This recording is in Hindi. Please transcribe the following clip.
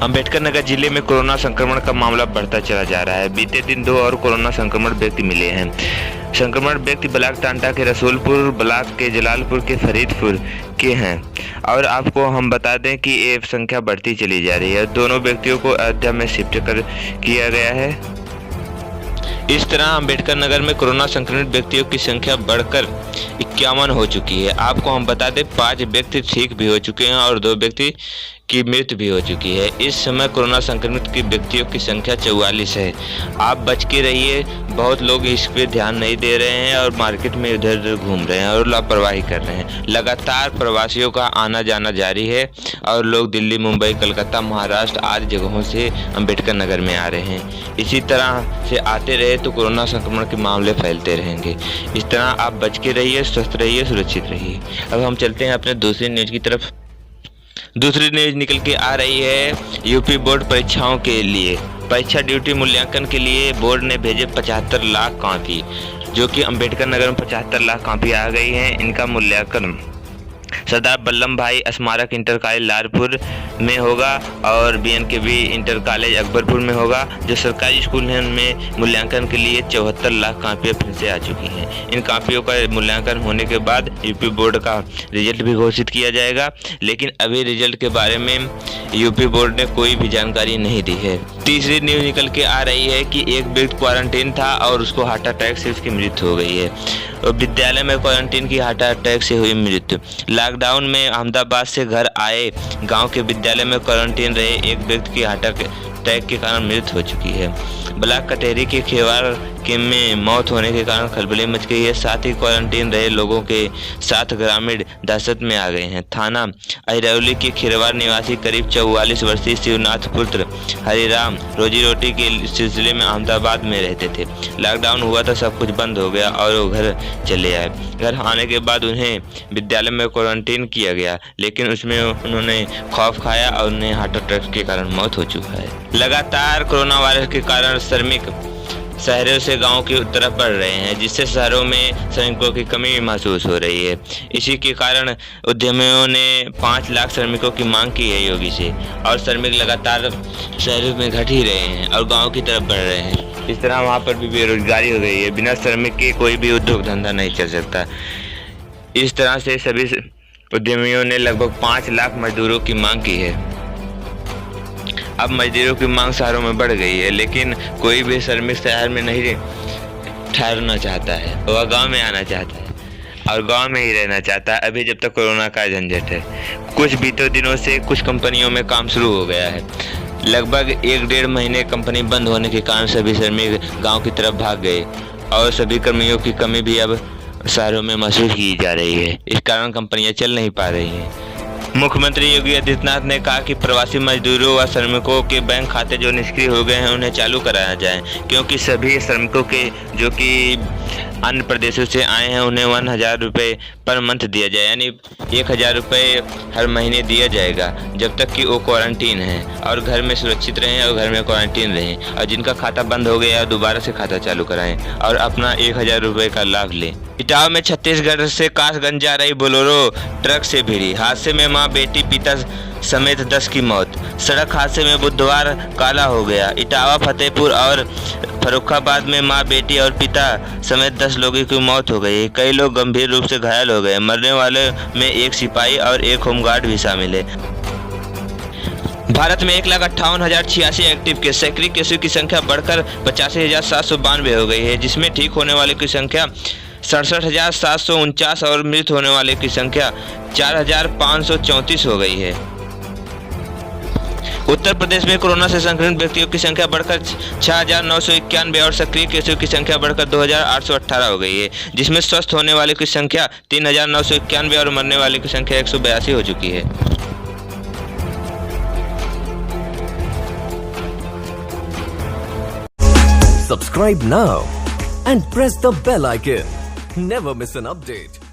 अंबेडकर नगर जिले में कोरोना संक्रमण का मामला बढ़ता चला जा रहा है। बीते दिन 2 और कोरोना संक्रमण व्यक्ति मिले हैं। संक्रमण व्यक्ति ब्लॉक टांडा के रसूलपुर, ब्लॉक के जलालपुर के फरीदपुर के हैं और आपको हम बता दें कि ये संख्या बढ़ती चली जा रही है। दोनों व्यक्तियों को अयोध्या में शिफ्ट किया गया है। इस तरह अंबेडकर नगर में कोरोना संक्रमित व्यक्तियों की संख्या बढ़कर 51 हो चुकी है। आपको हम बता दें 5 व्यक्ति ठीक भी हो चुके हैं और 2 व्यक्ति की मृत्यु भी हो चुकी है। इस समय कोरोना संक्रमित के व्यक्तियों की संख्या 44 है। आप बच के रहिए। बहुत लोग इस पे ध्यान नहीं दे रहे हैं और मार्केट में इधर उधर घूम रहे हैं और लापरवाही कर रहे हैं। लगातार प्रवासियों का आना जाना जारी है और लोग दिल्ली, मुंबई, कलकत्ता, महाराष्ट्र आदि जगहों से अंबेडकर नगर में आ रहे हैं। इसी तरह से आते रहे तो कोरोना संक्रमण के मामले फैलते रहेंगे। इस तरह आप बच के रहिए, स्वस्थ रहिए, सुरक्षित रहिए। अब हम चलते हैं अपने दूसरी न्यूज की तरफ। दूसरी न्यूज निकल के आ रही है यूपी बोर्ड परीक्षाओं के लिए। परीक्षा ड्यूटी मूल्यांकन के लिए बोर्ड ने भेजे 75 लाख कॉपी, जो कि अंबेडकर नगर में 75 लाख कॉपी आ गई हैं। इनका मूल्यांकन सरदार वल्लभ भाई स्मारक इंटर कॉलेज लालपुर में होगा और BNKB इंटर कॉलेज अकबरपुर में होगा। जो सरकारी स्कूल हैं उनमें मूल्यांकन के लिए 74 लाख कॉपियाँ फिर से आ चुकी हैं। इन कॉपियों का मूल्यांकन होने के बाद यूपी बोर्ड का रिजल्ट भी घोषित किया जाएगा, लेकिन अभी रिजल्ट के बारे में यूपी बोर्ड ने कोई भी जानकारी नहीं दी है। तीसरी न्यूज निकल के आ रही है कि एक व्यक्ति क्वारंटीन था और उसको हार्ट अटैक से उसकी मृत्यु हो गई है। विद्यालय में क्वारंटीन की हार्ट अटैक से हुई मृत्यु। लॉकडाउन में अहमदाबाद से घर आए गांव के विद्यालय में क्वारंटीन रहे एक व्यक्ति की हार्ट अटैक के कारण मृत्यु हो चुकी है। ब्लॉक कटेरी के खेवार के में मौत होने के कारण खलबली मच गई है। साथ ही क्वारंटीन रहे लोगों के साथ ग्रामीण दहशत में आ गए हैं। थाना अहिरौली के खिरवार निवासी करीब 44 वर्षीय शिवनाथ पुत्र हरिराम रोजी रोटी के सिलसिले में अहमदाबाद में रहते थे। लॉकडाउन हुआ तो सब कुछ बंद हो गया और वो घर चले आए। घर आने के बाद उन्हें विद्यालय में क्वारंटीन किया गया, लेकिन उसमें उन्होंने खौफ खाया और उन्हें हार्ट अटैक के कारण मौत हो चुका है। लगातार कोरोना वायरस के कारण श्रमिक शहरों से गांव की तरफ बढ़ रहे हैं, जिससे शहरों में श्रमिकों की कमी महसूस हो रही है। इसी के कारण उद्यमियों ने 5 लाख श्रमिकों की मांग की है योगी से, और श्रमिक लगातार शहरों में घट ही रहे हैं और गांव की तरफ बढ़ रहे हैं। इस तरह वहां पर भी बेरोजगारी हो गई है। बिना श्रमिक के कोई भी उद्योग धंधा नहीं चल सकता। इस तरह से सभी उद्यमियों ने लगभग 5 लाख मजदूरों की मांग की है। अब मजदूरों की मांग शहरों में बढ़ गई है, लेकिन कोई भी श्रमिक शहर में नहीं ठहरना चाहता है, वह गांव में आना चाहता है और गांव में ही रहना चाहता है। अभी जब तक कोरोना का झंझट है। कुछ बीते दिनों से कुछ कंपनियों में काम शुरू हो गया है। लगभग 1-1.5 महीने कंपनी बंद होने के कारण सभी श्रमिक गाँव की तरफ भाग गए और सभी कर्मियों की कमी भी अब शहरों में महसूस की जा रही है। इस कारण कंपनियां चल नहीं पा रही हैं। मुख्यमंत्री योगी आदित्यनाथ ने कहा कि प्रवासी मजदूरों व श्रमिकों के बैंक खाते जो निष्क्रिय हो गए हैं उन्हें चालू कराया जाए, क्योंकि सभी श्रमिकों के जो कि अन्य प्रदेशों से आए हैं उन्हें 1000 रुपये पर मंथ दिया जाए, यानी 1000 रुपये हर महीने दिया जाएगा जब तक कि वो क्वारंटीन है और घर में सुरक्षित रहें और घर में क्वारंटीन रहें। और जिनका खाता बंद हो गया दोबारा से खाता चालू कराएं और अपना 1000 रुपये का लाभ लें। इटावा में छत्तीसगढ़ से कासगंज जा रही बोलेरो ट्रक से भिड़ी। हादसे में मां, बेटी, पिता समेत 10 की मौत। सड़क हादसे में बुधवार काला हो गया। इटावा, फतेहपुर और फर्रुखाबाद में मां, बेटी और पिता समेत 10 लोगों की मौत हो गई। कई लोग गंभीर रूप से घायल हो गए। मरने वाले में 1 सिपाही और 1 होमगार्ड भी शामिल है। भारत में 1,58,086 एक्टिव केस। सक्रिय केसों की संख्या बढ़कर 85,792 हो गई है, जिसमें ठीक होने वाले की संख्या 67,749 और मृत होने वाले की संख्या 4,534 हो गई है। उत्तर प्रदेश में कोरोना से संक्रमित व्यक्तियों की संख्या बढ़कर 6,991 और सक्रिय केसों की संख्या बढ़कर 2,818 हो गई है, जिसमें स्वस्थ होने वाले की संख्या 3,991 और मरने वाले की संख्या 182 हो चुकी है। Subscribe now and press the bell icon. Never miss an update.